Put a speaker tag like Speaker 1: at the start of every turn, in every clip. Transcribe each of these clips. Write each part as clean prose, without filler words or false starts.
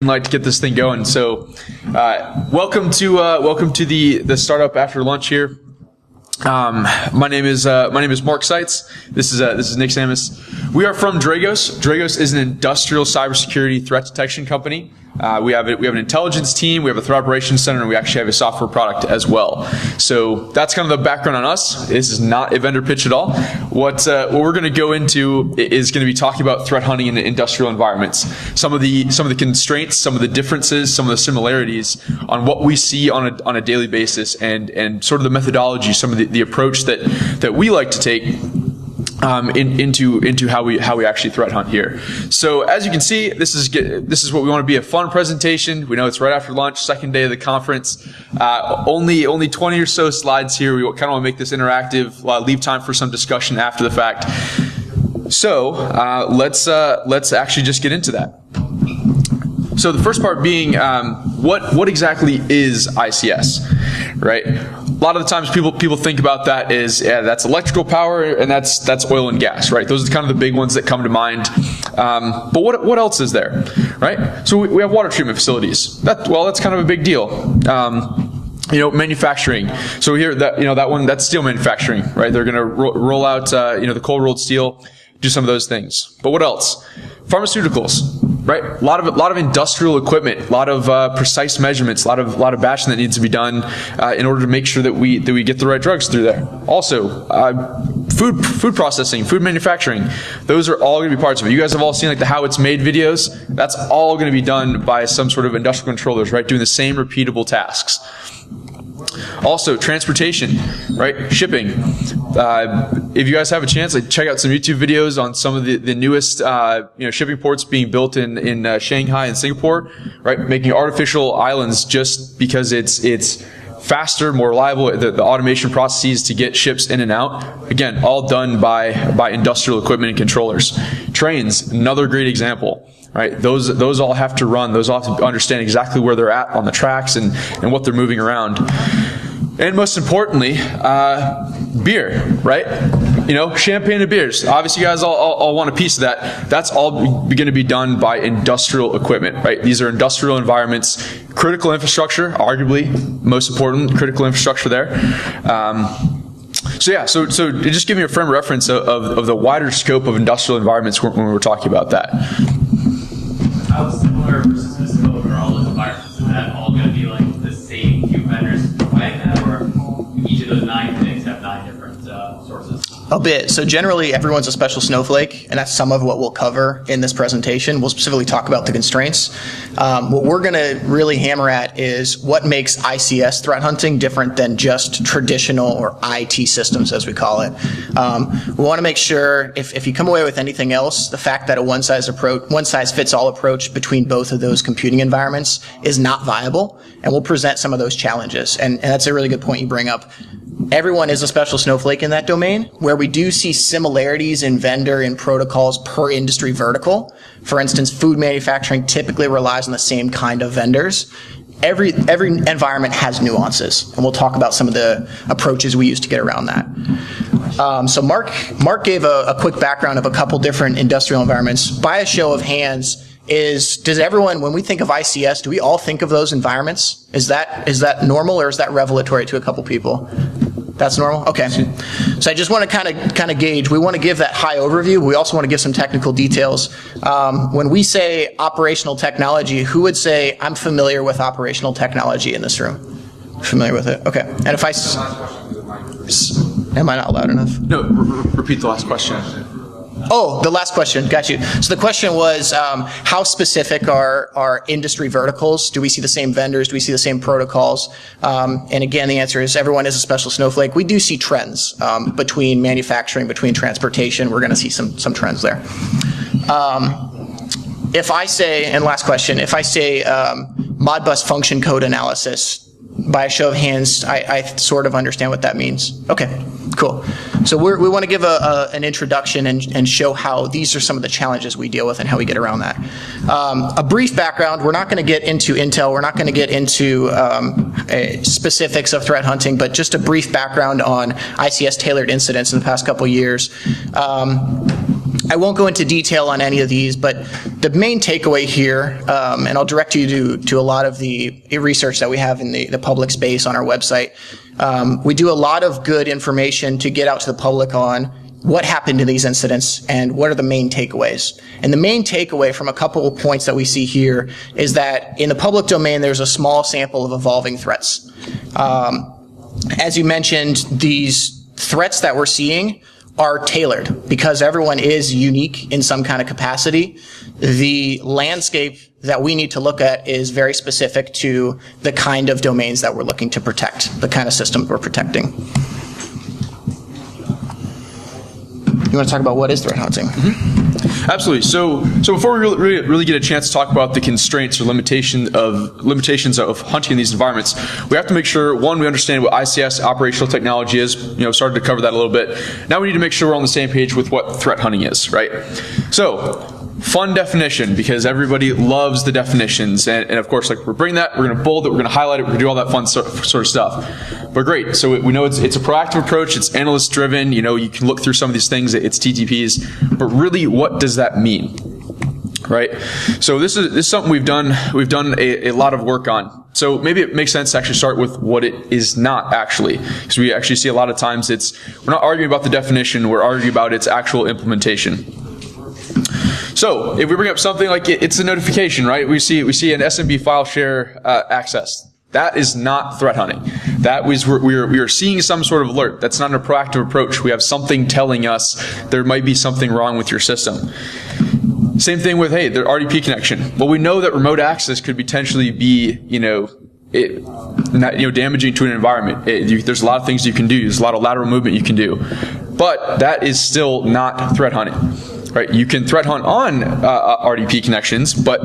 Speaker 1: Like to get this thing going. So welcome to the startup after lunch here. My name is Mark Seitz. This is Nick Tsamis. We are from Dragos. Dragos is an industrial cybersecurity threat detection company. We have an intelligence team, we have a threat operations center, and we actually have a software product as well. So that's kind of the background on us. This is not a vendor pitch at all. What we're going to go into is going to be talking about threat hunting in industrial environments. Some of the constraints, some of the differences, some of the similarities on what we see on a daily basis, and sort of the methodology, some of the approach that we like to take into how we actually threat hunt here. So as you can see, this is what we want to be, a fun presentation. We know it's right after lunch, second day of the conference. Only 20 or so slides here. We kind of want to make this interactive, leave time for some discussion after the fact. So let's actually just get into that. So the first part being, what exactly is ICS, right? A lot of the times people think about that as, that's electrical power and that's oil and gas, right? Those are kind of the big ones that come to mind. But what else is there, right? So we have water treatment facilities. That's kind of a big deal. Manufacturing. So here, that one, that's steel manufacturing, right? They're going to roll out, the cold rolled steel, do some of those things. But what else? Pharmaceuticals, right? A lot of industrial equipment, a lot of precise measurements, a lot of batching that needs to be done in order to make sure that we get the right drugs through there. Also, food processing, food manufacturing, those are all going to be parts of it. You guys have all seen like the how it's made videos. That's all going to be done by some sort of industrial controllers, right? Doing the same repeatable tasks. Also, transportation, right? Shipping. If you guys have a chance, check out some YouTube videos on some of the newest shipping ports being built in Shanghai and Singapore, right? Making artificial islands just because it's faster, more reliable, the automation processes to get ships in and out. Again, all done by industrial equipment and controllers. Trains, another great example. Right, those all have to run. Those all have to understand exactly where they're at on the tracks and what they're moving around. And most importantly, beer, right? Champagne and beers. Obviously, you guys all want a piece of that. That's all going to be done by industrial equipment, right? These are industrial environments, critical infrastructure, arguably most important critical infrastructure there. So just give me a frame of reference of the wider scope of industrial environments when we're talking about that.
Speaker 2: How similar versus bespoke are all those environments? Is that all going to be like the same few vendors providing that, or each of those 9 things have 9 different sources?
Speaker 3: A bit. So generally, everyone's a special snowflake, and that's some of what we'll cover in this presentation. We'll specifically talk about the constraints. What we're going to really hammer at is what makes ICS threat hunting different than just traditional or IT systems, as we call it. We want to make sure, if you come away with anything else, the fact that a one-size-fits-all approach between both of those computing environments is not viable, and we'll present some of those challenges. And that's a really good point you bring up. Everyone is a special snowflake in that domain. Where we do see similarities in vendor and protocols per industry vertical, for instance, food manufacturing typically relies on the same kind of vendors. Every environment has nuances, and we'll talk about some of the approaches we use to get around that. So Mark gave a quick background of a couple different industrial environments. By a show of hands, does everyone, when we think of ICS, do we all think of those environments? Is that normal, or is that revelatory to a couple people? That's normal? Okay. So I just want to kind of gauge. We want to give that high overview. We also want to give some technical details. When we say operational technology, who would say, I'm familiar with operational technology in this room? Familiar with it? Okay. And if am I not loud enough?
Speaker 1: No, repeat the last question.
Speaker 3: Oh, the last question. Got you. So the question was, how specific are industry verticals? Do we see the same vendors? Do we see the same protocols? And again, the answer is everyone is a special snowflake. We do see trends between manufacturing, between transportation. We're going to see some trends there. If I say, and last question, if I say Modbus function code analysis, by a show of hands, I sort of understand what that means. Okay, cool. So we want to give an introduction and show how these are some of the challenges we deal with and how we get around that. A brief background, we're not going to get into Intel, we're not going to get into specifics of threat hunting, but just a brief background on ICS tailored incidents in the past couple years. I won't go into detail on any of these, but the main takeaway here, and I'll direct you to a lot of the research that we have in the public space on our website. We do a lot of good information to get out to the public on what happened in these incidents and what are the main takeaways. And the main takeaway from a couple of points that we see here is that in the public domain, there's a small sample of evolving threats. As you mentioned, these threats that we're seeing are tailored because everyone is unique in some kind of capacity. The landscape that we need to look at is very specific to the kind of domains that we're looking to protect, the kind of systems we're protecting. You want to talk about what is threat hunting?
Speaker 1: Mm-hmm. Absolutely. So before we really get a chance to talk about the constraints or limitations of hunting in these environments, we have to make sure, one, we understand what ICS operational technology is. Started to cover that a little bit. Now we need to make sure we're on the same page with what threat hunting is, right? So, fun definition, because everybody loves the definitions. And of course, like, we're bringing that, we're going to bold it, we're going to highlight it, we're going to do all that fun sort of stuff. But great. So we know it's a proactive approach. It's analyst driven. You can look through some of these things. It's TTPs. But really, what does that mean? Right? So this is something we've done a lot of work on. So maybe it makes sense to actually start with what it is not actually, because we actually see a lot of times we're not arguing about the definition, we're arguing about its actual implementation. So if we bring up something like it's a notification, right? We see an SMB file share access. That is not threat hunting. That was we are seeing some sort of alert. That's not a proactive approach. We have something telling us there might be something wrong with your system. Same thing with, hey, the RDP connection. Well, we know that remote access could potentially be, damaging to an environment. There's a lot of things you can do. There's a lot of lateral movement you can do. But that is still not threat hunting. Right? You can threat hunt on RDP connections, but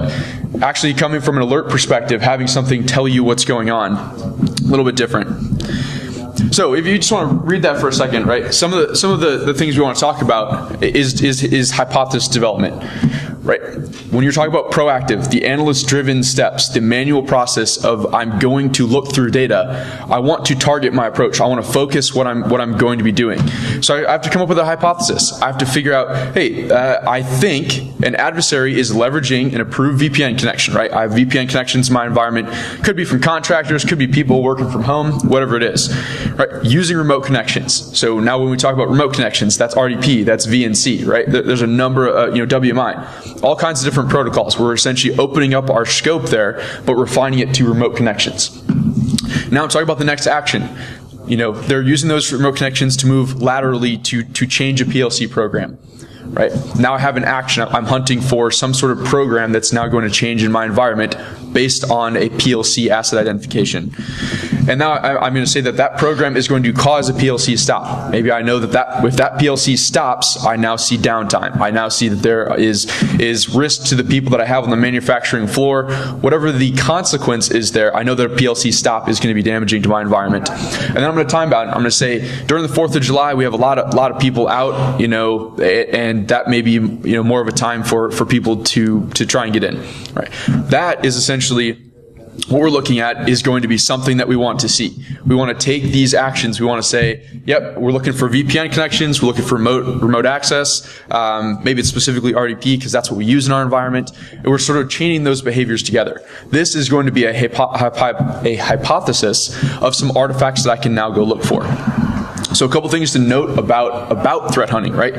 Speaker 1: actually coming from an alert perspective, having something tell you what's going on, a little bit different. So if you just want to read that for a second, right? Some of the things we want to talk about is hypothesis development. Right? When you're talking about proactive, the analyst-driven steps, the manual process of I'm going to look through data, I want to target my approach. I want to focus what I'm going to be doing. So I have to come up with a hypothesis. I have to figure out, hey, I think an adversary is leveraging an approved VPN connection, right? I have VPN connections in my environment. Could be from contractors, could be people working from home, whatever it is. Right? Using remote connections. So now when we talk about remote connections, that's RDP, that's VNC, right? There's a number of, WMI. All kinds of different protocols. We're essentially opening up our scope there, but refining it to remote connections. Now I'm talking about the next action. They're using those remote connections to move laterally to change a PLC program. Right? Now I have an action. I'm hunting for some sort of program that's now going to change in my environment based on a PLC asset identification. And now I'm going to say that program is going to cause a PLC stop. Maybe I know that if that PLC stops, I now see downtime. I now see that there is risk to the people that I have on the manufacturing floor. Whatever the consequence is there, I know that a PLC stop is going to be damaging to my environment. And then I'm going to time bound. I'm going to say during the 4th of July, we have a lot of people out, and that may be more of a time for people to try and get in. Right? That is essentially what we're looking at is going to be something that we want to see. We want to take these actions. We want to say, yep, we're looking for VPN connections. We're looking for remote access. Maybe it's specifically RDP because that's what we use in our environment. And we're sort of chaining those behaviors together. This is going to be a hypothesis of some artifacts that I can now go look for. So a couple things to note about threat hunting, right?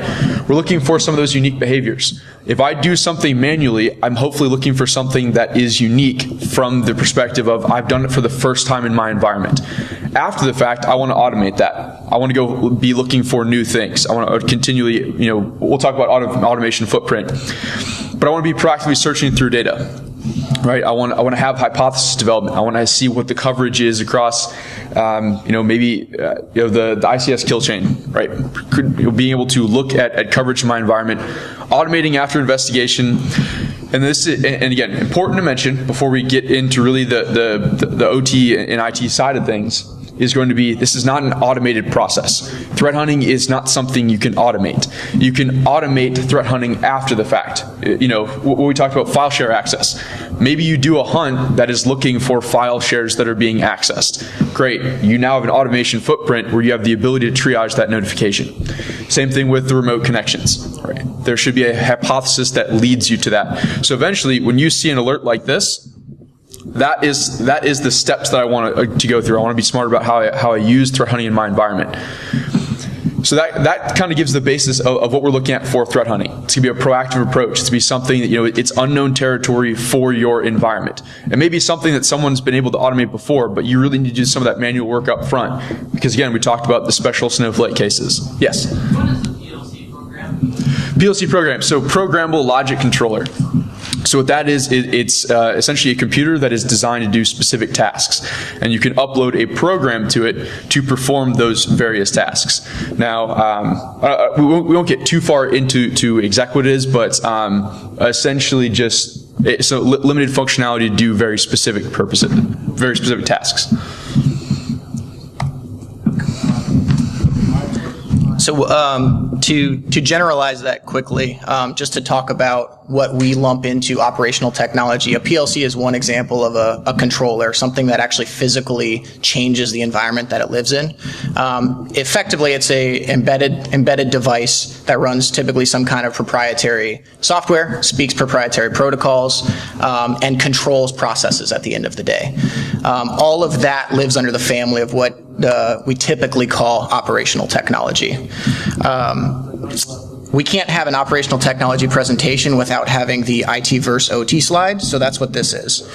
Speaker 1: We're looking for some of those unique behaviors. If I do something manually, I'm hopefully looking for something that is unique from the perspective of I've done it for the first time in my environment. After the fact, I want to automate that. I want to go be looking for new things. I want to continually, we'll talk about automation footprint, but I want to be proactively searching through data. Right, I want to have hypothesis development. I want to see what the coverage is across, maybe the ICS kill chain. Right, being able to look at coverage in my environment, automating after investigation, and again, important to mention before we get into really the OT and IT side of things. Is going to be, this is not an automated process. Threat hunting is not something you can automate. You can automate threat hunting after the fact. What we talked about, file share access. Maybe you do a hunt that is looking for file shares that are being accessed. Great. You now have an automation footprint where you have the ability to triage that notification. Same thing with the remote connections, right? There should be a hypothesis that leads you to that. So eventually, when you see an alert like this, that is the steps that I want to go through. I want to be smart about how I use threat hunting in my environment. So that kind of gives the basis of what we're looking at for threat hunting. It's going to be a proactive approach. It's going to be something that, it's unknown territory for your environment. It may be something that someone's been able to automate before, but you really need to do some of that manual work up front. Because again, we talked about the special snowflake cases. Yes?
Speaker 2: What is a PLC program?
Speaker 1: PLC program, so programmable logic controller. So what that is, it's essentially a computer that is designed to do specific tasks. And you can upload a program to it to perform those various tasks. Now, we won't get too far into exactly what it is, but essentially just it's a limited functionality to do very specific purposes, very specific tasks.
Speaker 3: So to generalize that quickly, just to talk about what we lump into operational technology, a PLC is one example of a controller, something that actually physically changes the environment that it lives in. Effectively, it's a embedded device that runs typically some kind of proprietary software, speaks proprietary protocols, and controls processes at the end of the day. All of that lives under the family of what we typically call operational technology. We can't have an operational technology presentation without having the IT versus OT slide, so that's what this is.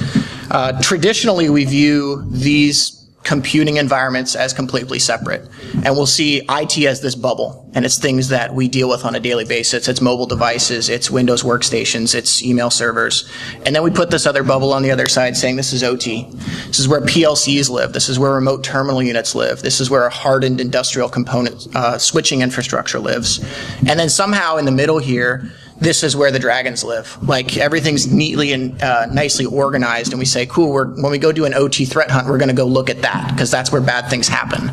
Speaker 3: Traditionally, we view these computing environments as completely separate. And we'll see IT as this bubble, and it's things that we deal with on a daily basis. It's mobile devices, it's Windows workstations, it's email servers. And then we put this other bubble on the other side saying this is OT. This is where PLCs live. This is where remote terminal units live. This is where a hardened industrial component switching infrastructure lives. And then somehow in the middle here, this is where the dragons live. Like everything's neatly and nicely organized, and we say, cool, when we go do an OT threat hunt, we're going to go look at that, because that's where bad things happen.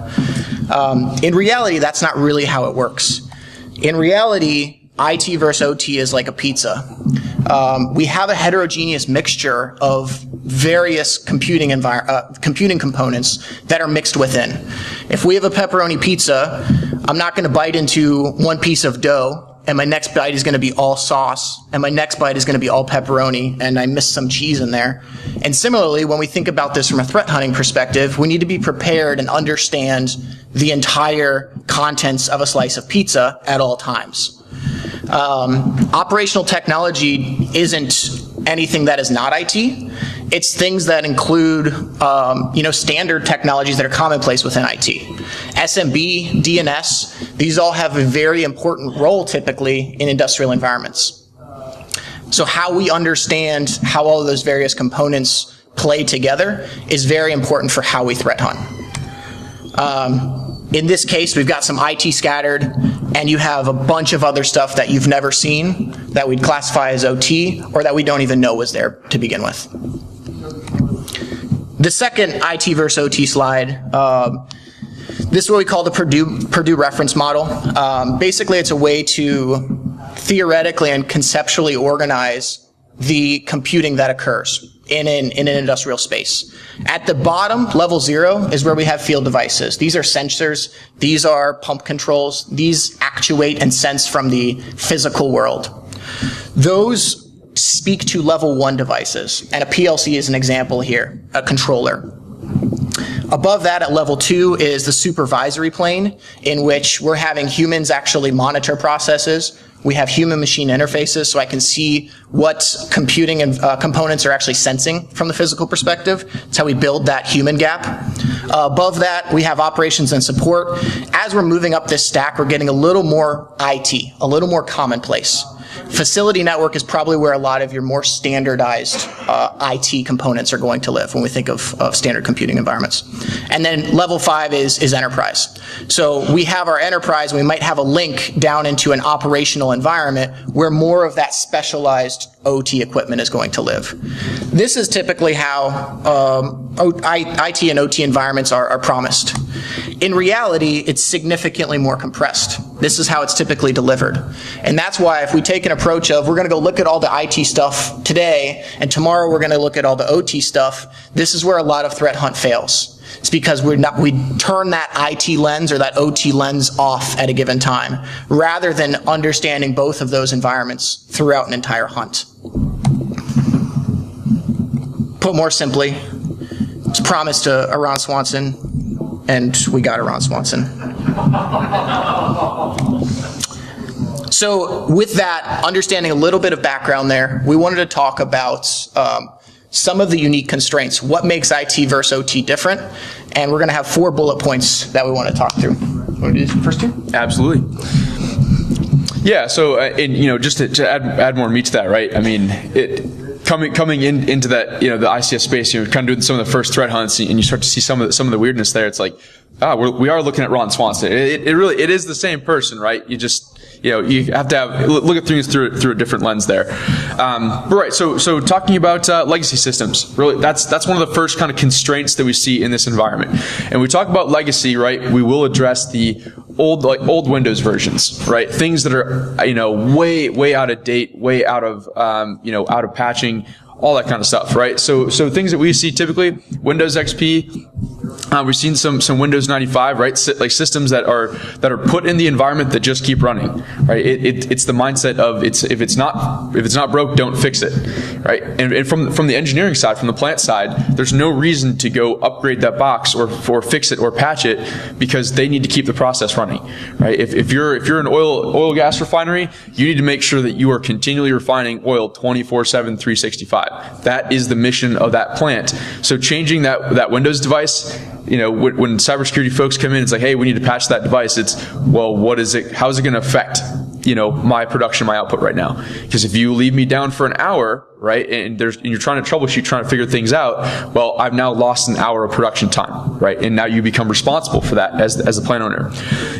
Speaker 3: In reality, that's not really how it works. In reality, IT versus OT is like a pizza. We have a heterogeneous mixture of various computing components that are mixed within. If we have a pepperoni pizza, I'm not going to bite into one piece of dough, and my next bite is going to be all sauce, and my next bite is going to be all pepperoni, and I missed some cheese in there. And similarly, when we think about this from a threat hunting perspective, we need to be prepared and understand the entire contents of a slice of pizza at all times. Operational technology isn't anything that is not IT. It's things that include, standard technologies that are commonplace within IT. SMB, DNS, these all have a very important role typically in industrial environments. So how we understand how all of those various components play together is very important for how we threat hunt. In this case, we've got some IT scattered, and you have a bunch of other stuff that you've never seen that we'd classify as OT, or that we don't even know was there to begin with. The second IT versus OT slide, this is what we call the Purdue reference model. Basically, it's a way to theoretically and conceptually organize the computing that occurs in an industrial space. At the bottom, level 0, is where we have field devices. These are sensors, these are pump controls, these actuate and sense from the physical world. Those speak to level 1 devices, and a PLC is an example here, a controller. Above that, at level 2, is the supervisory plane, in which we're having humans actually monitor processes. We have human-machine interfaces, so I can see what computing and components are actually sensing from the physical perspective. That's how we build that human gap. Above that, we have operations and support. As we're moving up this stack, we're getting a little more IT, a little more commonplace. Facility network is probably where a lot of your more standardized IT components are going to live when we think of standard computing environments. And then level 5 is enterprise. So we have our enterprise, and we might have a link down into an operational environment where more of that specialized OT equipment is going to live. This is typically how IT and OT environments are promised. In reality, it's significantly more compressed. This is how it's typically delivered. And that's why if we take an approach of we're going to go look at all the IT stuff today, and tomorrow we're going to look at all the OT stuff, this is where a lot of threat hunt fails. It's because we turn that IT lens or that OT lens off at a given time, rather than understanding both of those environments throughout an entire hunt. Put more simply, it's promised to Iran Swanson, and we got Iran Swanson. So with that, understanding a little bit of background there, we wanted to talk about some of the unique constraints. What makes IT versus OT different? And we're going to have 4 bullet points that we want to talk through. Want to do the first 2?
Speaker 1: Absolutely. Yeah. So, just to add more meat to that, right? I mean, coming into that, the ICS space, kind of doing some of the first threat hunts, and you start to see some of the weirdness there. It's like, we are looking at Ron Swanson. It really is the same person, right? You just, you have to look at things through a different lens there. But right, so talking about legacy systems, really, that's one of the first kind of constraints that we see in this environment. And we talk about legacy, right? We will address the old Windows versions, right? Things that are way out of date, way out of out of patching, all that kind of stuff, right? So things that we see typically, Windows XP. We've seen some Windows 95, right? Like systems that are put in the environment that just keep running, right? It's the mindset of if it's not broke, don't fix it, right? And from the engineering side, from the plant side, there's no reason to go upgrade that box or fix it or patch it, because they need to keep the process running, right? If you're an oil gas refinery, you need to make sure that you are continually refining oil 24/7, 365. That is the mission of that plant. So changing that Windows device, when cybersecurity folks come in, it's like, hey, we need to patch that device. It's, well, what is it? How is it going to affect, my production, my output right now? Because if you leave me down for an hour, right, and you're trying to troubleshoot, trying to figure things out, well, I've now lost an hour of production time, right? And now you become responsible for that as the plant owner.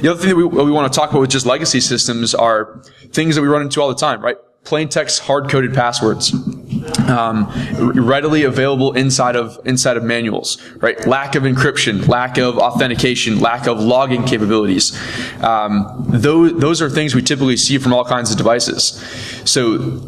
Speaker 1: The other thing that we want to talk about with just legacy systems are things that we run into all the time, right? Plain text, hard-coded passwords, readily available inside of manuals, right? Lack of encryption, lack of authentication, lack of logging capabilities. Those are things we typically see from all kinds of devices. So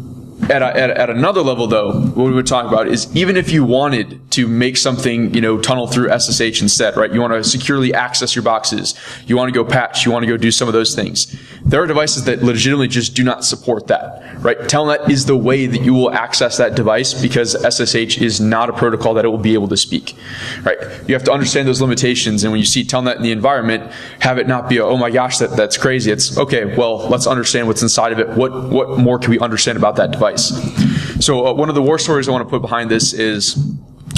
Speaker 1: at another level, though, what we would talk about is even if you wanted to make something, tunnel through SSH instead, right? You want to securely access your boxes. You want to go patch. You want to go do some of those things. There are devices that legitimately just do not support that, right? Telnet is the way that you will access that device, because SSH is not a protocol that it will be able to speak, right? You have to understand those limitations. And when you see Telnet in the environment, have it not be, oh my gosh, that's crazy. It's okay. Well, let's understand what's inside of it. What more can we understand about that device? So one of the war stories I want to put behind this is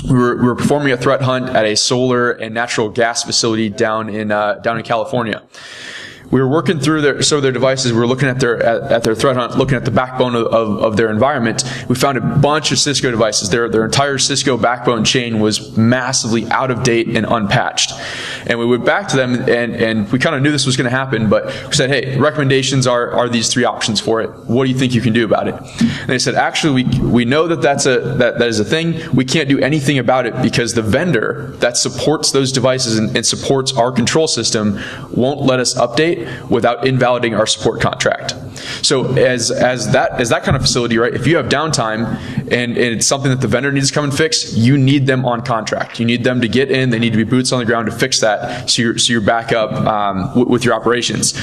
Speaker 1: we were performing a threat hunt at a solar and natural gas facility down in California. We were working through some of their devices. We were looking at their threat hunt, looking at the backbone of their environment. We found a bunch of Cisco devices. Their entire Cisco backbone chain was massively out of date and unpatched. And we went back to them, and we kind of knew this was going to happen, but we said, hey, recommendations are these 3 options for it. What do you think you can do about it? And they said, actually, we know that is a thing. We can't do anything about it because the vendor that supports those devices and supports our control system won't let us update without invalidating our support contract. So as that kind of facility, right, if you have downtime and it's something that the vendor needs to come and fix, you need them on contract. You need them to get in. They need to be boots on the ground to fix that, so you're back up with your operations.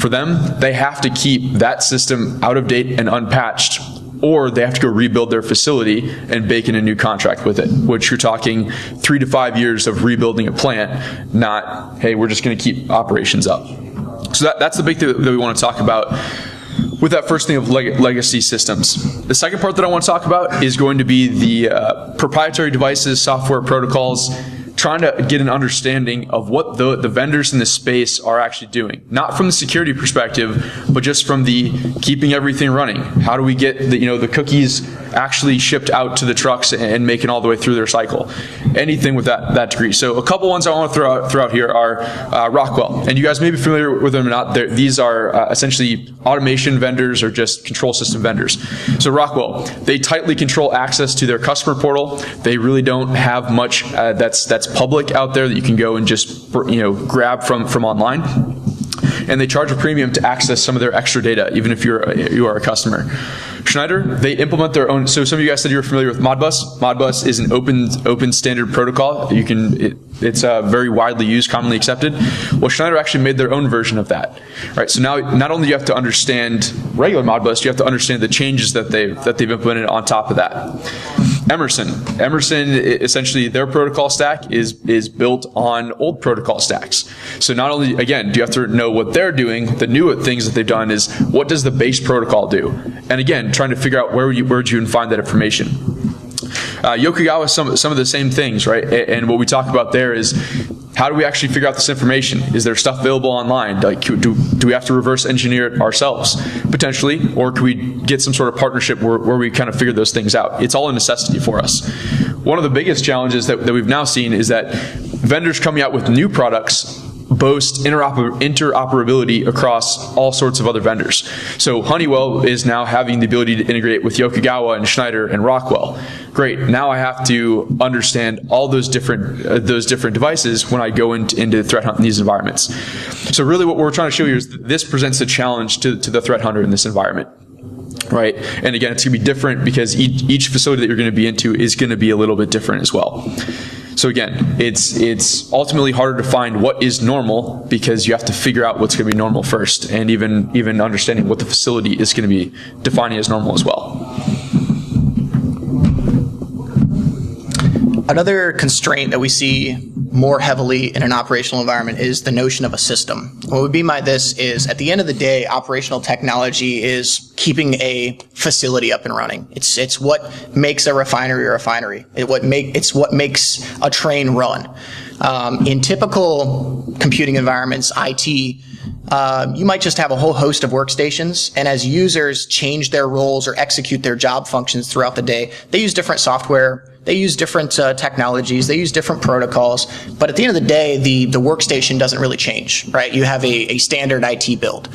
Speaker 1: For them, they have to keep that system out of date and unpatched, or they have to go rebuild their facility and bake in a new contract with it, which you're talking 3 to 5 years of rebuilding a plant, not, hey, we're just going to keep operations up. So that's the big thing that we want to talk about with that first thing of legacy systems. The second part that I want to talk about is going to be the proprietary devices, software protocols, trying to get an understanding of what the vendors in this space are actually doing. Not from the security perspective, but just from the keeping everything running. How do we get the cookies actually shipped out to the trucks and make it all the way through their cycle? Anything with that degree. So a couple ones I want to throw out here are Rockwell. And you guys may be familiar with them or not. These are essentially automation vendors or just control system vendors. So Rockwell, they tightly control access to their customer portal. They really don't have much that's public out there that you can go and just grab from online. And they charge a premium to access some of their extra data, even if you are a customer. Schneider, they implement their own. So some of you guys said you were familiar with Modbus. Modbus is an open standard protocol. It's very widely used, commonly accepted. Well, Schneider actually made their own version of that. Right. So now, not only do you have to understand regular Modbus, you have to understand the changes that they've implemented on top of that. Emerson, essentially their protocol stack is built on old protocol stacks. So not only, again, do you have to know what they're doing, the new things that they've done is what does the base protocol do? And again, trying to figure out where would you even find that information. Yokogawa, some of the same things, right? And what we talk about there is how do we actually figure out this information? Is there stuff available online? Like, do we have to reverse engineer it ourselves? Potentially, or can we get some sort of partnership where we kind of figure those things out? It's all a necessity for us. One of the biggest challenges that we've now seen is that vendors coming out with new products boast interoperability across all sorts of other vendors. So Honeywell is now having the ability to integrate with Yokogawa and Schneider and Rockwell. Great. Now I have to understand all those different devices when I go into threat hunt in these environments. So really what we're trying to show you is that this presents a challenge to the threat hunter in this environment. Right. And again, it's going to be different because each facility that you're going to be into is going to be a little bit different as well. So again, it's ultimately harder to find what is normal because you have to figure out what's going to be normal first, and even understanding what the facility is going to be defining as normal as well.
Speaker 3: Another constraint that we see more heavily in an operational environment is the notion of a system. What we mean by this is, at the end of the day, operational technology is keeping a facility up and running. It's what makes a refinery a refinery. It's what makes a train run. In typical computing environments, IT, you might just have a whole host of workstations, and as users change their roles or execute their job functions throughout the day, they use different software, they use different technologies, they use different protocols, but at the end of the day, the workstation doesn't really change, right? You have a standard IT build.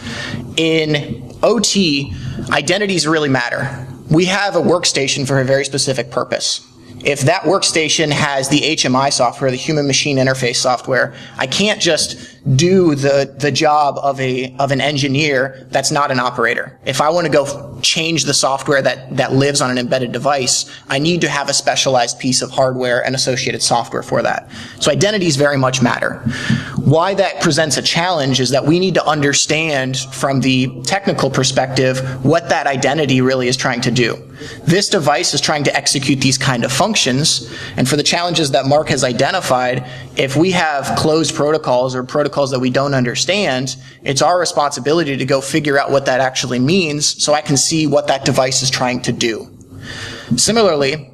Speaker 3: In OT, identities really matter. We have a workstation for a very specific purpose. If that workstation has the HMI software, the human machine interface software, I can't just do the job of an engineer that's not an operator. If I want to go change the software that lives on an embedded device, I need to have a specialized piece of hardware and associated software for that. So identities very much matter. Why that presents a challenge is that we need to understand from the technical perspective what that identity really is trying to do. This device is trying to execute these kind of functions, and for the challenges that Mark has identified, if we have closed protocols or protocols that we don't understand, it's our responsibility to go figure out what that actually means so I can see what that device is trying to do. Similarly,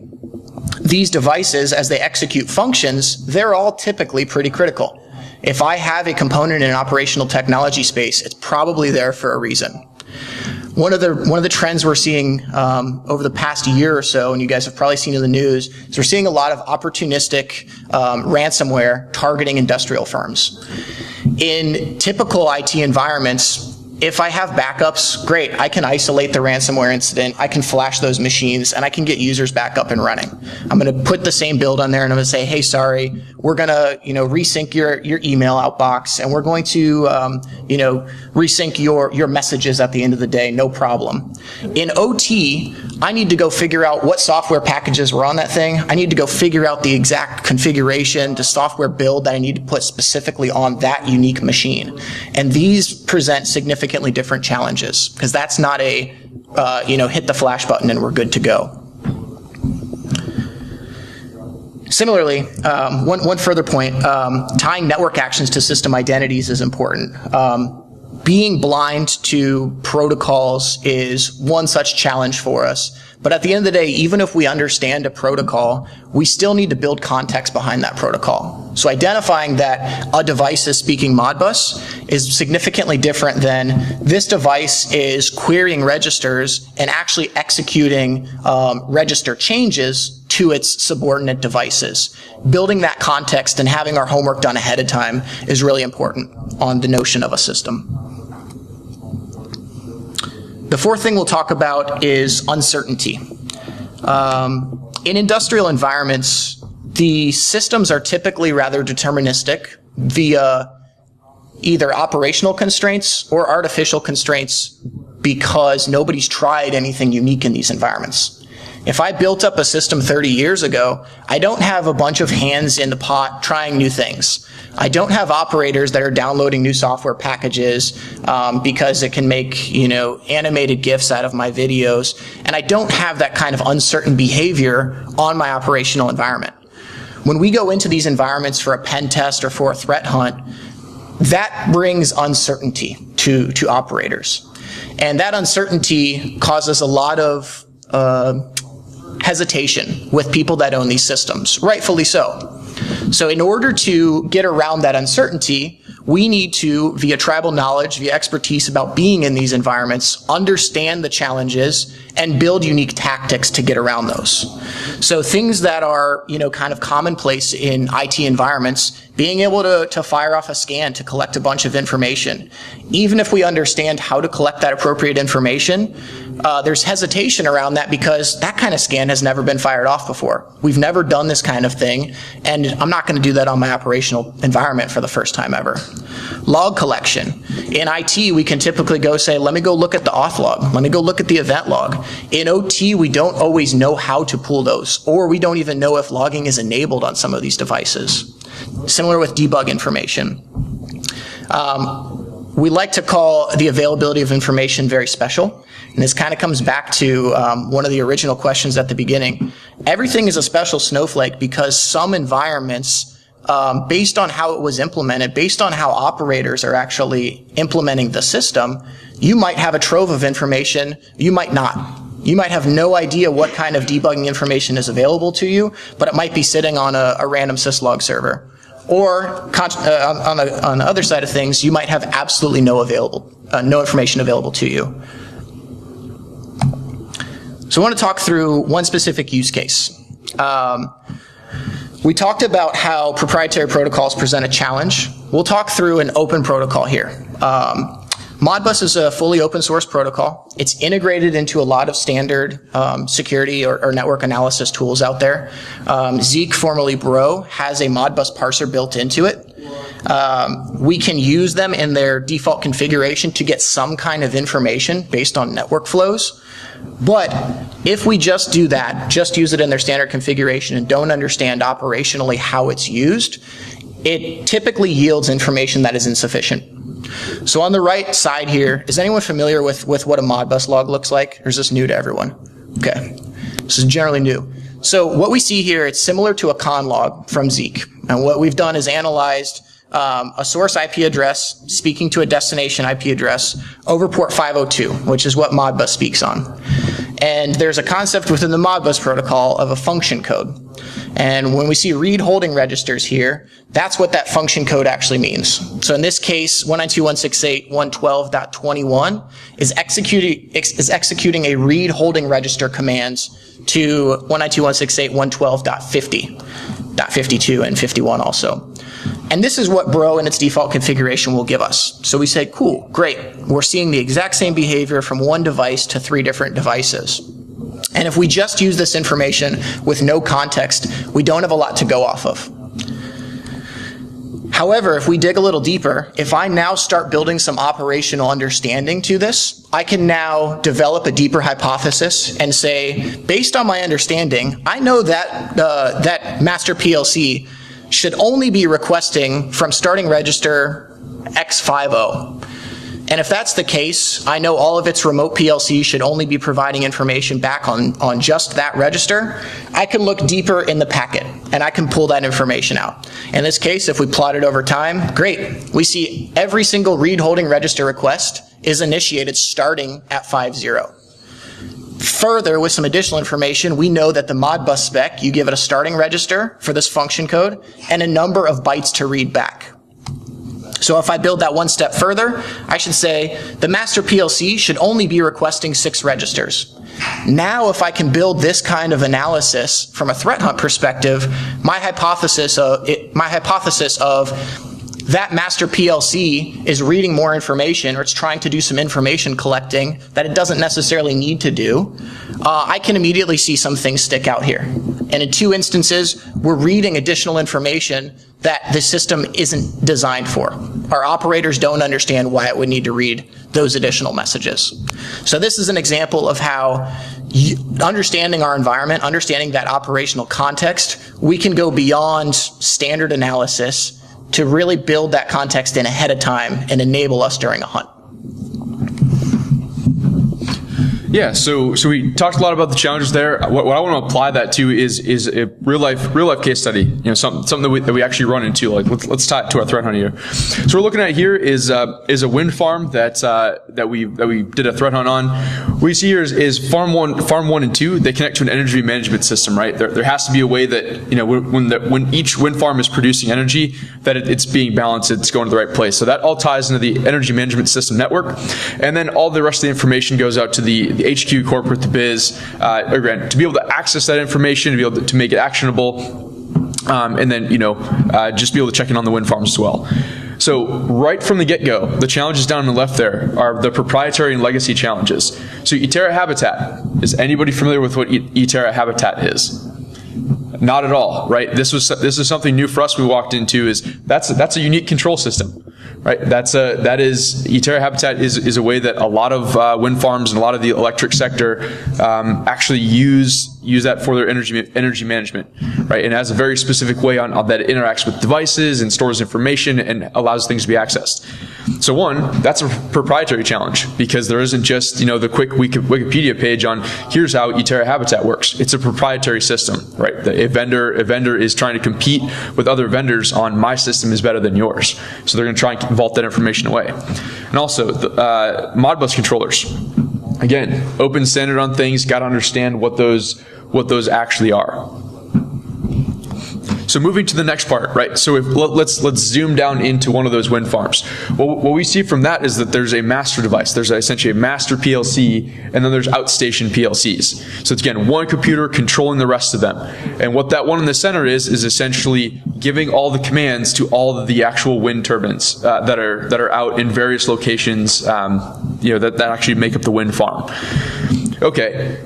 Speaker 3: these devices, as they execute functions, they're all typically pretty critical. If I have a component in an operational technology space, it's probably there for a reason. One of the trends we're seeing over the past year or so, and you guys have probably seen in the news, is we're seeing a lot of opportunistic ransomware targeting industrial firms. In typical IT environments, if I have backups, great, I can isolate the ransomware incident, I can flash those machines, and I can get users back up and running. I'm going to put the same build on there, and I'm going to say, hey, sorry, we're going to resync your email outbox, and we're going to resync your messages at the end of the day, no problem. In OT, I need to go figure out what software packages were on that thing. I need to go figure out the exact configuration, the software build that I need to put specifically on that unique machine. And these present significantly different challenges, because that's not a, hit the flash button and we're good to go. Similarly, one further point, tying network actions to system identities is important. Being blind to protocols is one such challenge for us. But at the end of the day, even if we understand a protocol, we still need to build context behind that protocol. So identifying that a device is speaking Modbus is significantly different than this device is querying registers and actually executing register changes to its subordinate devices. Building that context and having our homework done ahead of time is really important on the notion of a system. The fourth thing we'll talk about is uncertainty. In industrial environments, the systems are typically rather deterministic via either operational constraints or artificial constraints because nobody's tried anything unique in these environments. If I built up a system 30 years ago, I don't have a bunch of hands in the pot trying new things. I don't have operators that are downloading new software packages because it can make, animated GIFs out of my videos. And I don't have that kind of uncertain behavior on my operational environment. When we go into these environments for a pen test or for a threat hunt, that brings uncertainty to operators. And that uncertainty causes a lot of hesitation with people that own these systems, rightfully so. So in order to get around that uncertainty, we need to, via tribal knowledge, via expertise about being in these environments, understand the challenges and build unique tactics to get around those. So things that are, kind of commonplace in IT environments, being able to fire off a scan to collect a bunch of information. Even if we understand how to collect that appropriate information, there's hesitation around that because that kind of scan has never been fired off before. We've never done this kind of thing, and I'm not going to do that on my operational environment for the first time ever. Log collection. In IT, we can typically go say, let me go look at the auth log. Let me go look at the event log. In OT, we don't always know how to pull those, or we don't even know if logging is enabled on some of these devices. Similar with debug information. We like to call the availability of information very special. And this kind of comes back to one of the original questions at the beginning. Everything is a special snowflake because some environments, based on how it was implemented, based on how operators are actually implementing the system, you might have a trove of information, you might not. You might have no idea what kind of debugging information is available to you, but it might be sitting on a random syslog server. Or on the other side of things, you might have absolutely no information available to you. So I want to talk through one specific use case. We talked about how proprietary protocols present a challenge. We'll talk through an open protocol here. Modbus is a fully open source protocol. It's integrated into a lot of standard security or network analysis tools out there. Zeek, formerly Bro, has a Modbus parser built into it. We can use them in their default configuration to get some kind of information based on network flows. But if we just do that, just use it in their standard configuration and don't understand operationally how it's used, it typically yields information that is insufficient. So on the right side here, is anyone familiar with what a Modbus log looks like? Or is this new to everyone? Okay, this is generally new. So what we see here, it's similar to a con log from Zeek. And what we've done is analyzed a source IP address speaking to a destination IP address over port 502, which is what Modbus speaks on. And there's a concept within the Modbus protocol of a function code. And when we see read holding registers here, that's what that function code actually means. So in this case, 192.168.112.21 is executing a read holding register command to 192.168.112.50.52 and 51 also. And this is what Bro in its default configuration will give us. So we say, cool, great. We're seeing the exact same behavior from one device to 3 different devices. And if we just use this information with no context, we don't have a lot to go off of. However, if we dig a little deeper, if I now start building some operational understanding to this, I can now develop a deeper hypothesis and say, based on my understanding, I know that that master PLC should only be requesting from starting register X50. And if that's the case, I know all of its remote PLC should only be providing information back on just that register. I can look deeper in the packet, and I can pull that information out. In this case, if we plot it over time, great. We see every single read holding register request is initiated starting at 50. Further, with some additional information, we know that the Modbus spec, you give it a starting register for this function code and a number of bytes to read back. So if I build that one step further, I should say the master PLC should only be requesting 6 registers. Now if I can build this kind of analysis from a threat hunt perspective, my hypothesis of that master PLC is reading more information, or it's trying to do some information collecting that it doesn't necessarily need to do, I can immediately see some things stick out here. And in 2 instances, we're reading additional information that the system isn't designed for. Our operators don't understand why it would need to read those additional messages. So this is an example of how understanding our environment, understanding that operational context, we can go beyond standard analysis to really build that context in ahead of time and enable us during a hunt.
Speaker 1: Yeah, so we talked a lot about the challenges there. What I want to apply that to is a real life case study. You know, something that we actually run into. Like let's tie it to our threat hunt here. So we're looking at here is a wind farm that we did a threat hunt on. What we see here is farm one and 2. They connect to an energy management system, right? There has to be a way that, you know, when each wind farm is producing energy, that it's being balanced, it's going to the right place. So that all ties into the energy management system network, and then all the rest of the information goes out to the HQ, corporate, the biz, again, to be able to access that information, to be able to make it actionable, and then, you know, just be able to check in on the wind farms as well. So right from the get-go, the challenges down on the left there are the proprietary and legacy challenges. So eTerra Habitat, is anybody familiar with what eTerra Habitat is? Not at all, right? This is something new for us. We walked into that's a unique control system, right? That is eTerra Habitat is a way that a lot of wind farms and a lot of the electric sector actually use that for their energy management, right? And it has a very specific way on that it interacts with devices and stores information and allows things to be accessed. So one, that's a proprietary challenge because there isn't just, you know, the quick Wikipedia page on here's how eTerra Habitat works. It's a proprietary system, right? A vendor is trying to compete with other vendors on my system is better than yours. So they're going to try and vault that information away. And also the Modbus controllers. Again, open standard on things, got to understand what those actually are. So moving to the next part, right? So let's zoom down into one of those wind farms. Well, what we see from that is that there's a master device. There's essentially a master PLC, and then there's outstation PLCs. So it's, again, one computer controlling the rest of them. And what that one in the center is essentially giving all the commands to all of the actual wind turbines that are out in various locations, you know, that actually make up the wind farm. Okay.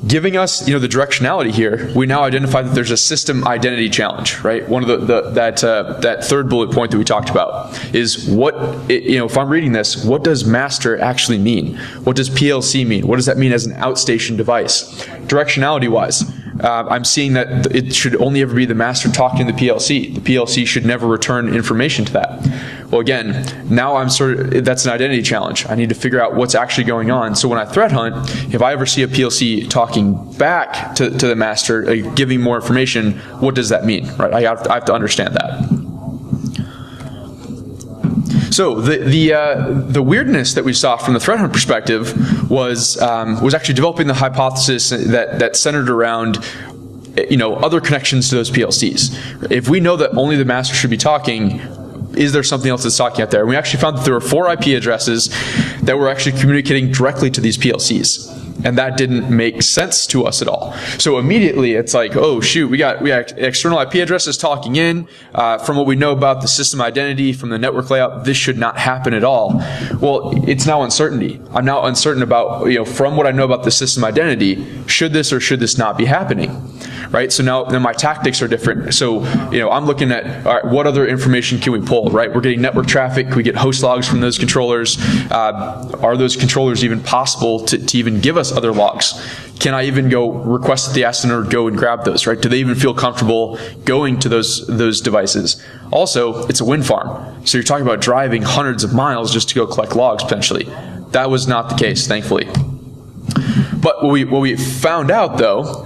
Speaker 1: Giving us, you know, the directionality here, we now identify that there's a system identity challenge, right? One of that third bullet point that we talked about is you know, if I'm reading this, what does master actually mean? What does PLC mean? What does that mean as an outstation device? Directionality-wise, I'm seeing that it should only ever be the master talking to the PLC. The PLC should never return information to that. Well, again, now that's an identity challenge. I need to figure out what's actually going on. So when I threat hunt, if I ever see a PLC talking back to the master, giving more information, what does that mean, right? I have to understand that. So the weirdness that we saw from the threat hunt perspective was actually developing the hypothesis that centered around, you know, other connections to those PLCs. If we know that only the master should be talking, is there something else that's talking out there? And we actually found that there were 4 IP addresses that were actually communicating directly to these PLCs. And that didn't make sense to us at all. So immediately it's like, oh shoot, we got external IP addresses talking in. From what we know about the system identity, from the network layout, this should not happen at all. Well, it's now uncertainty. I'm now uncertain about, you know, from what I know about the system identity, should this or should this not be happening? Right? So now my tactics are different. So, you know, I'm looking at, all right, what other information can we pull, right? We're getting network traffic. Can we get host logs from those controllers? Are those controllers even possible to even give us other logs? Can I even go request that the astronaut go and grab those, right? Do they even feel comfortable going to those devices? Also, it's a wind farm. So you're talking about driving hundreds of miles just to go collect logs potentially. That was not the case, thankfully. But what we found out, though,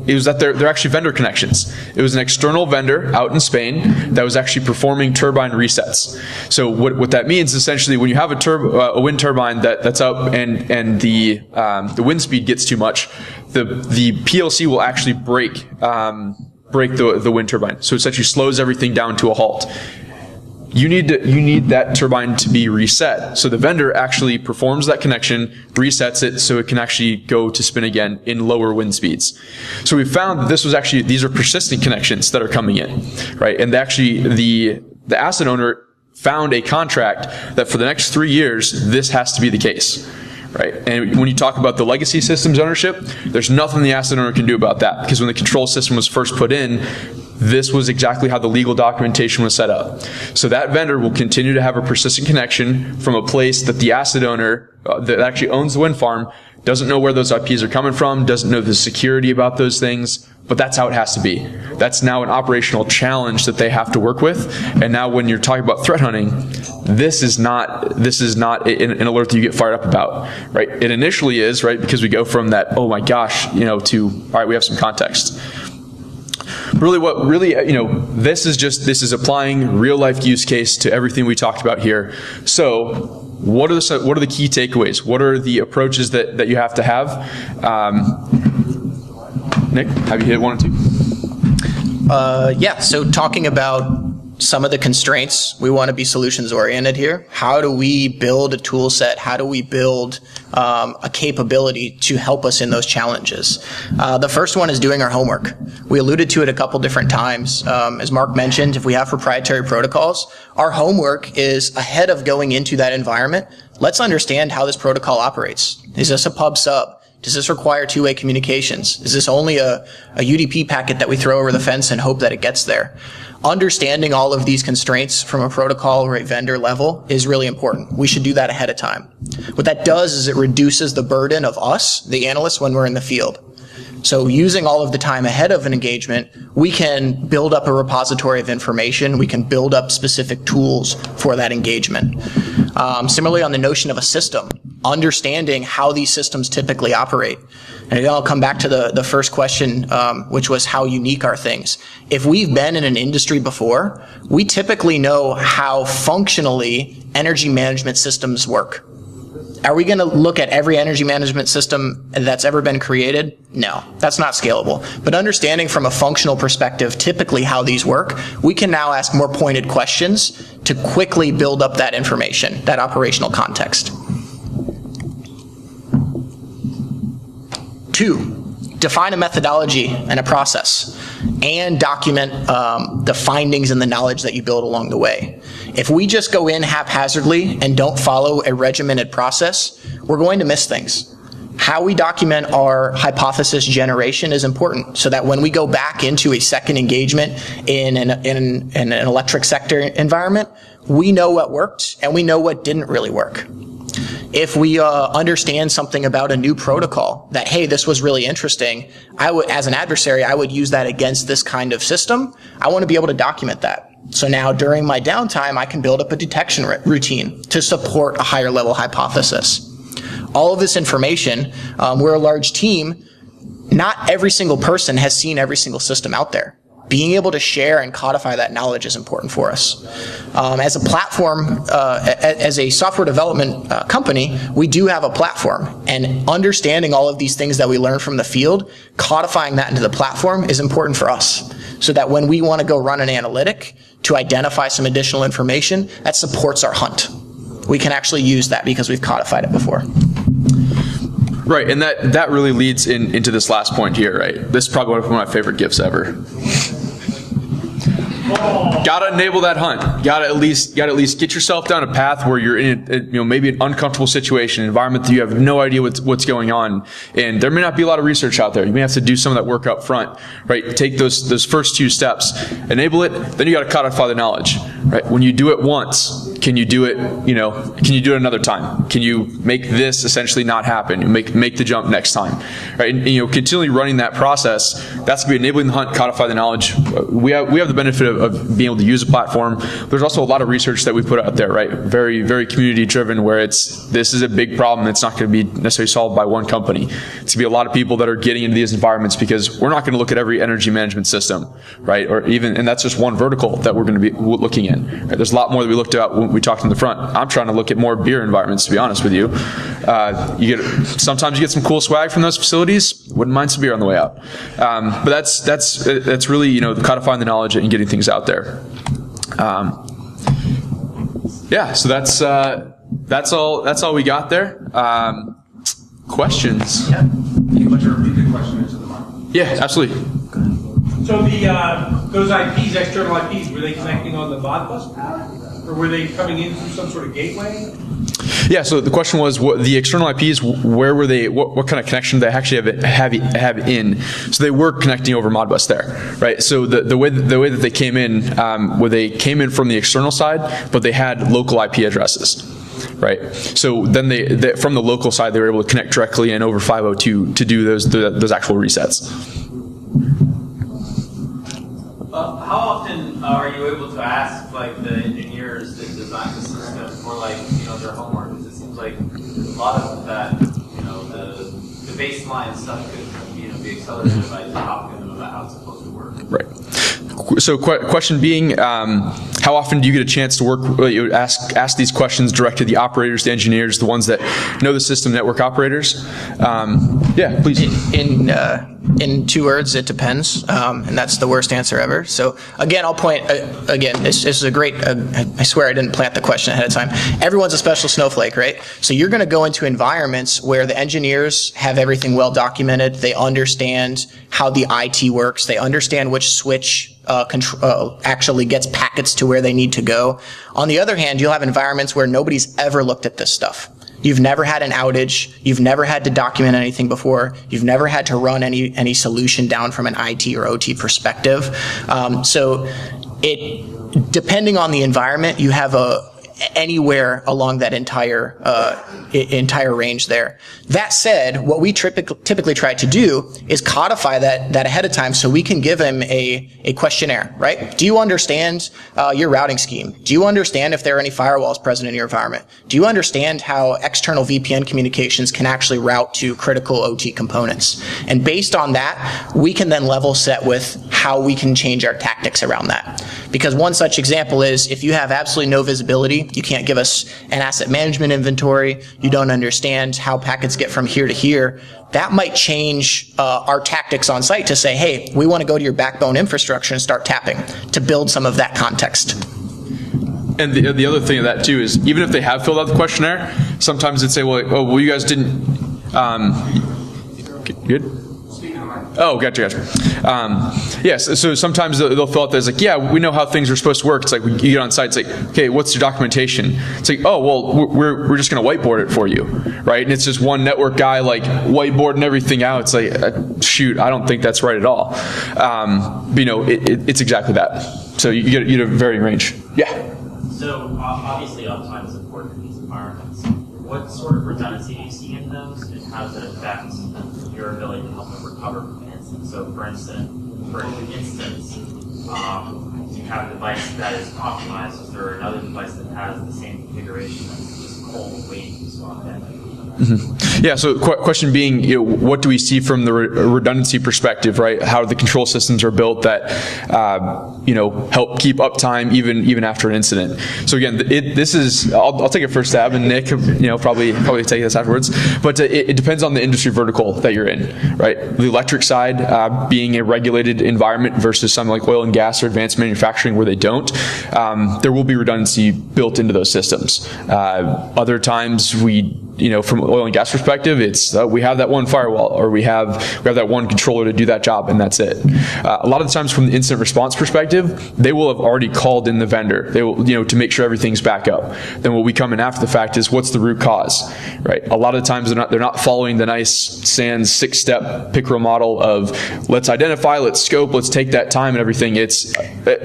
Speaker 1: it was that they're actually vendor connections. It was an external vendor out in Spain that was actually performing turbine resets. So what that means, essentially, when you have a wind turbine that's up and the wind speed gets too much, the PLC will actually break the wind turbine. So it essentially slows everything down to a halt. You need that turbine to be reset. So the vendor actually performs that connection, resets it so it can actually go to spin again in lower wind speeds. So we found that these are persistent connections that are coming in, right? And actually the asset owner found a contract that for the next 3 years, this has to be the case. right? And when you talk about the legacy systems ownership, there's nothing the asset owner can do about that, because when the control system was first put in, this was exactly how the legal documentation was set up. So that vendor will continue to have a persistent connection from a place that the asset owner that actually owns the wind farm doesn't know where those IPs are coming from, doesn't know the security about those things, but that's how it has to be. That's now an operational challenge that they have to work with. And now when you're talking about threat hunting, this is not an alert that you get fired up about, right? It initially is, right? Because we go from that, oh my gosh, to, all right, we have some context. Really, this is applying real life use case to everything we talked about here. So what are the key takeaways? What are the approaches that you have to have? Nick, have you hit one or two?
Speaker 3: Yeah, so talking about some of the constraints, we want to be solutions oriented here. How do we build a tool set? How do we build a capability to help us in those challenges? The first one is doing our homework. We alluded to it a couple different times. As Mark mentioned, if we have proprietary protocols, our homework is ahead of going into that environment. Let's understand how this protocol operates. Is this a pub sub? Does this require two-way communications? Is this only a UDP packet that we throw over the fence and hope that it gets there? Understanding all of these constraints from a protocol or a vendor level is really important. We should do that ahead of time. What that does is it reduces the burden of us, the analysts, when we're in the field. So using all of the time ahead of an engagement, we can build up a repository of information. We can build up specific tools for that engagement. Similarly, on the notion of a system, understanding how these systems typically operate. And again, I'll come back to the first question, which was how unique are things. If we've been in an industry before, we typically know how functionally energy management systems work. Are we going to look at every energy management system that's ever been created? No, that's not scalable. But understanding from a functional perspective typically how these work, we can now ask more pointed questions to quickly build up that information, that operational context. 2, define a methodology and a process and document the findings and the knowledge that you build along the way. If we just go in haphazardly and don't follow a regimented process, we're going to miss things. How we document our hypothesis generation is important so that when we go back into a second engagement in an electric sector environment, we know what worked and we know what didn't really work. If we understand something about a new protocol that, hey, this was really interesting, as an adversary, I would use that against this kind of system. I want to be able to document that. So now during my downtime, I can build up a detection routine to support a higher level hypothesis. All of this information, we're a large team. Not every single person has seen every single system out there. Being able to share and codify that knowledge is important for us. As a platform, as a software development company, we do have a platform. And understanding all of these things that we learn from the field, codifying that into the platform is important for us. So that when we want to go run an analytic to identify some additional information, that supports our hunt. We can actually use that because we've codified it before.
Speaker 1: Right, and that really leads into this last point here, right? This is probably one of my favorite gifts ever. Gotta enable that hunt. Gotta at least get yourself down a path where you're in maybe an uncomfortable situation, an environment that you have no idea what's going on, and there may not be a lot of research out there. You may have to do some of that work up front, right? Take those first 2 steps, enable it, then you gotta codify the knowledge, right? When you do it once, can you do it? Can you do it another time? Can you make this essentially not happen? Make the jump next time, right? And continually running that process. That's gonna be enabling the hunt, codify the knowledge. We have the benefit of being able to use a platform. There's also a lot of research that we put out there, right? Very, very community driven, where this is a big problem that's not going to be necessarily solved by one company. It's going to be a lot of people that are getting into these environments, because we're not going to look at every energy management system, right? And that's just one vertical that we're going to be looking in. Right? There's a lot more that we looked at when we talked in the front. I'm trying to look at more beer environments, to be honest with you. Sometimes you get some cool swag from those facilities. Wouldn't mind some beer on the way out. But that's really codifying the knowledge and getting things out there. Yeah, so that's all we got there. Questions?
Speaker 4: Yeah. Can you repeat the question into the mic?
Speaker 1: Yeah, absolutely.
Speaker 4: So those IPs, external IPs, were they connecting on the Modbus path, or were they coming in through some sort of gateway?
Speaker 1: Yeah, so the question was, what the external IPs, where were they, what kind of connection did they actually have in? So they were connecting over Modbus there, right? So the way that they came in, where they came in from the external side, but they had local IP addresses, right? So then they from the local side, they were able to connect directly in over 502 to do those actual resets.
Speaker 2: How often are you able to ask like the engineers that design the system for like their homework? Because it seems like a lot of that the baseline stuff could be accelerated by talking to them about how it's supposed to work.
Speaker 1: Right. So question being, how often do you get a chance to ask these questions direct to the operators, the engineers, the ones that know the system, network operators? Yeah, please.
Speaker 3: In 2 words, it depends, and that's the worst answer ever. So again, I'll point, this is a great, I swear I didn't plant the question ahead of time. Everyone's a special snowflake, right? So you're going to go into environments where the engineers have everything well documented. They understand how the IT works. They understand which switch actually gets packets to where they need to go. On the other hand, you'll have environments where nobody's ever looked at this stuff. You've never had an outage. You've never had to document anything before. You've never had to run any solution down from an IT or OT perspective. So depending on the environment, you have anywhere along that entire range there. That said, what we typically try to do is codify that ahead of time so we can give them a questionnaire, right? Do you understand your routing scheme? Do you understand if there are any firewalls present in your environment? Do you understand how external VPN communications can actually route to critical OT components? And based on that, we can then level set with how we can change our tactics around that. Because one such example is if you have absolutely no visibility, you can't give us an asset management inventory, you don't understand how packets get from here to here, that might change our tactics on site to say, hey, we want to go to your backbone infrastructure and start tapping to build some of that context.
Speaker 1: And the other thing of that too is, even if they have filled out the questionnaire, sometimes they'd say, well, you guys didn't, good? Oh, gotcha. Yes, so sometimes they'll fill out this like, yeah, we know how things are supposed to work. It's like, you get on site, it's like, okay, what's your documentation? It's like, oh, well, we're just going to whiteboard it for you, right? And it's just one network guy like whiteboarding everything out. It's like, shoot, I don't think that's right at all. But it's exactly that. So you get a varying range. Yeah.
Speaker 5: So obviously uptime is important in these environments. What sort of redundancy do you see in those, and how does it affect your ability to help them recover from an instance? So for instance, you have a device that is optimized. Is there another device that has the same configuration that's just cold waiting to swap in?
Speaker 1: Mm-hmm. Yeah, so question being, what do we see from the redundancy perspective, right? How the control systems are built that, help keep uptime even after an incident. So again, this is, I'll take a first stab, and Nick, probably take this afterwards. But it depends on the industry vertical that you're in, right? The electric side, being a regulated environment versus something like oil and gas or advanced manufacturing where they don't, there will be redundancy built into those systems. Other times from oil and gas perspective, it's we have that one firewall, or we have that one controller to do that job, and that's it. A lot of the times from the incident response perspective, they will have already called in the vendor. They will, to make sure everything's back up. Then what we come in after the fact is, what's the root cause, right? A lot of the times they're not following the nice SANS 6-step PICRO model of let's identify, let's scope, let's take that time and everything. It's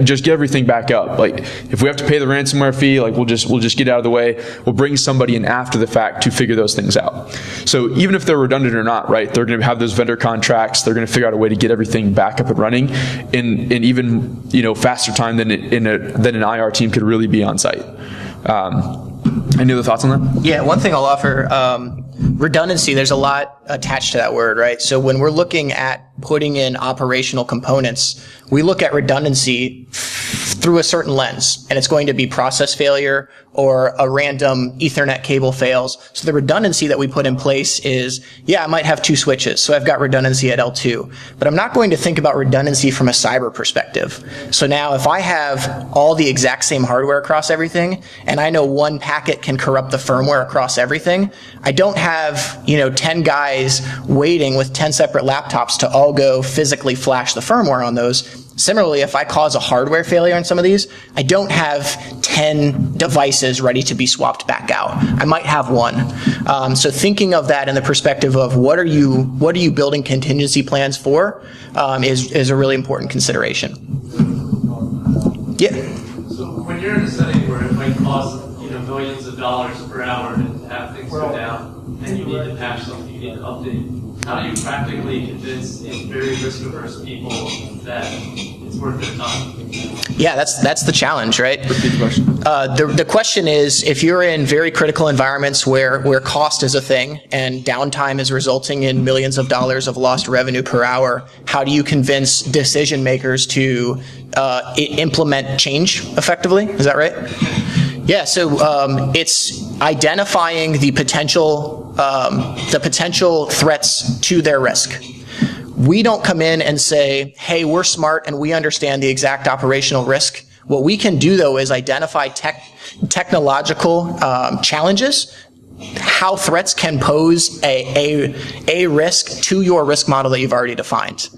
Speaker 1: just get everything back up. Like if we have to pay the ransomware fee, like we'll just get out of the way. We'll bring somebody in after the fact to figure those things out. So even if they're redundant or not, right, they're going to have those vendor contracts. They're going to figure out a way to get everything back up and running in even faster time than an IR team could really be on site. Any other thoughts on that?
Speaker 3: Yeah, one thing I'll offer, redundancy, there's a lot attached to that word, right? So when we're looking at putting in operational components, we look at redundancy through a certain lens, and it's going to be process failure or a random Ethernet cable fails. So the redundancy that we put in place is, I might have 2 switches, so I've got redundancy at L2, but I'm not going to think about redundancy from a cyber perspective. So now if I have all the exact same hardware across everything, and I know one packet can corrupt the firmware across everything, I don't have, 10 guys waiting with 10 separate laptops to all go physically flash the firmware on those. Similarly, if I cause a hardware failure on some of these, I don't have 10 devices ready to be swapped back out. I might have one. So thinking of that in the perspective of what are you building contingency plans for is a really important consideration. Yeah.
Speaker 6: So when you're in a setting where it might cost millions of dollars per hour to have things go down, and you need to patch something, you need to update, how do you practically convince very risk-averse people that it's worth their time?
Speaker 3: Yeah, that's the challenge, right?
Speaker 1: Repeat the question.
Speaker 3: The question is, if you're in very critical environments where cost is a thing and downtime is resulting in millions of dollars of lost revenue per hour, how do you convince decision makers to implement change effectively? Is that right? Yeah, so it's identifying the potential threats to their risk. We don't come in and say, hey, we're smart and we understand the exact operational risk. What we can do, though, is identify technological challenges, how threats can pose a risk to your risk model that you've already defined.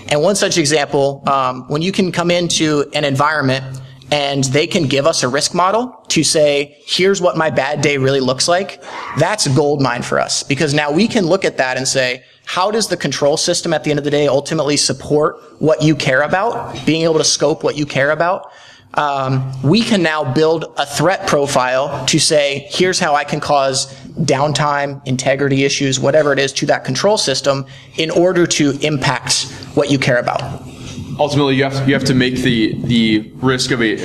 Speaker 3: And one such example, when you can come into an environment and they can give us a risk model to say, here's what my bad day really looks like, that's a gold mine for us. Because now we can look at that and say, how does the control system at the end of the day ultimately support what you care about, being able to scope what you care about? We can now build a threat profile to say, here's how I can cause downtime, integrity issues, whatever it is to that control system in order to impact what you care about.
Speaker 1: Ultimately, you have to make the risk of a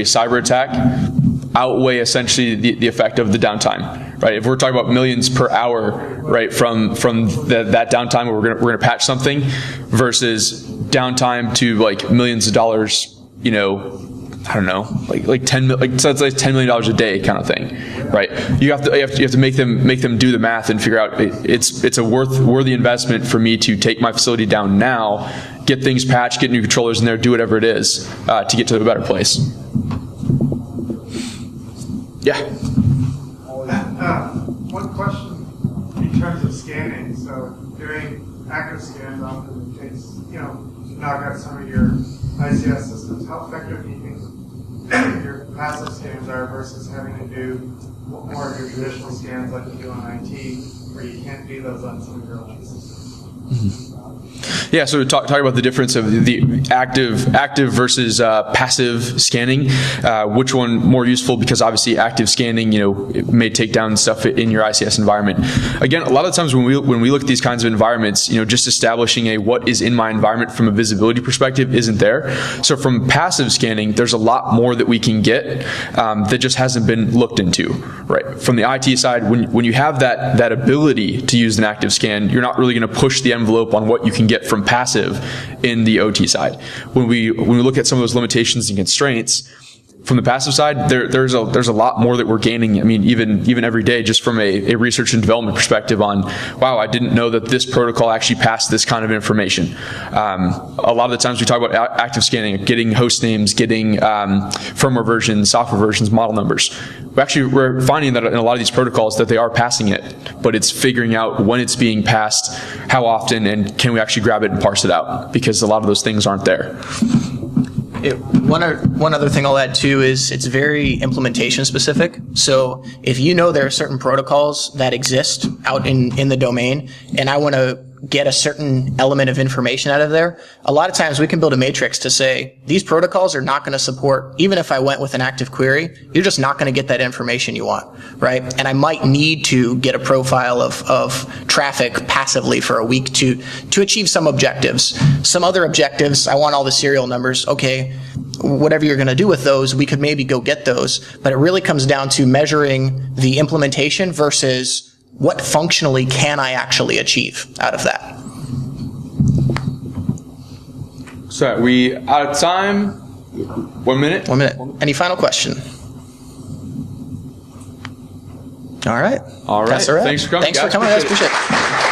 Speaker 1: cyber attack outweigh essentially the effect of the downtime, right? If we're talking about millions per hour, right, from that downtime where we're gonna patch something versus downtime to like millions of dollars, I don't know, so it's like $10 million a day kind of thing, right? You have to make them do the math and figure out it's a worthy investment for me to take my facility down now, get things patched, get new controllers in there, do whatever it is to get to a better place. Yeah.
Speaker 7: One question in terms of scanning. So doing active scans often takes, knock out some of your ICS systems. How effective do you think your passive scans are versus having to do more of your traditional scans like you do on IT, where you can't do those on some of your own systems?
Speaker 1: Mm-hmm. Yeah, so talk about the difference of the active versus passive scanning. Which one more useful? Because obviously active scanning, it may take down stuff in your ICS environment. Again, a lot of times when we look at these kinds of environments, just establishing what is in my environment from a visibility perspective isn't there. So from passive scanning, there's a lot more that we can get that just hasn't been looked into, right? From the IT side, when you have that ability to use an active scan, you're not really going to push the envelope on what you can get from passive in the OT side. When we look at some of those limitations and constraints from the passive side, there's a lot more that we're gaining. I mean, even every day, just from a research and development perspective on, wow, I didn't know that this protocol actually passed this kind of information. A lot of the times we talk about active scanning, getting host names, getting firmware versions, software versions, model numbers. We're finding that in a lot of these protocols that they are passing it, but it's figuring out when it's being passed, how often, and can we actually grab it and parse it out, because a lot of those things aren't there.
Speaker 3: One other thing I'll add too is it's very implementation specific. So if there are certain protocols that exist out in the domain, and I want to get a certain element of information out of there, a lot of times we can build a matrix to say these protocols are not going to support, even if I went with an active query, you're just not going to get that information you want, right? And I might need to get a profile of traffic passively for a week to achieve some objectives. Some other objectives, I want all the serial numbers. Okay, whatever you're going to do with those, we could maybe go get those, but it really comes down to measuring the implementation versus what functionally can I actually achieve out of that.
Speaker 1: So we out of time? 1 minute?
Speaker 3: 1 minute. Any final question? All right.
Speaker 1: All right.
Speaker 3: That's all right.
Speaker 1: Thanks for coming.
Speaker 3: Thanks for coming. I appreciate it.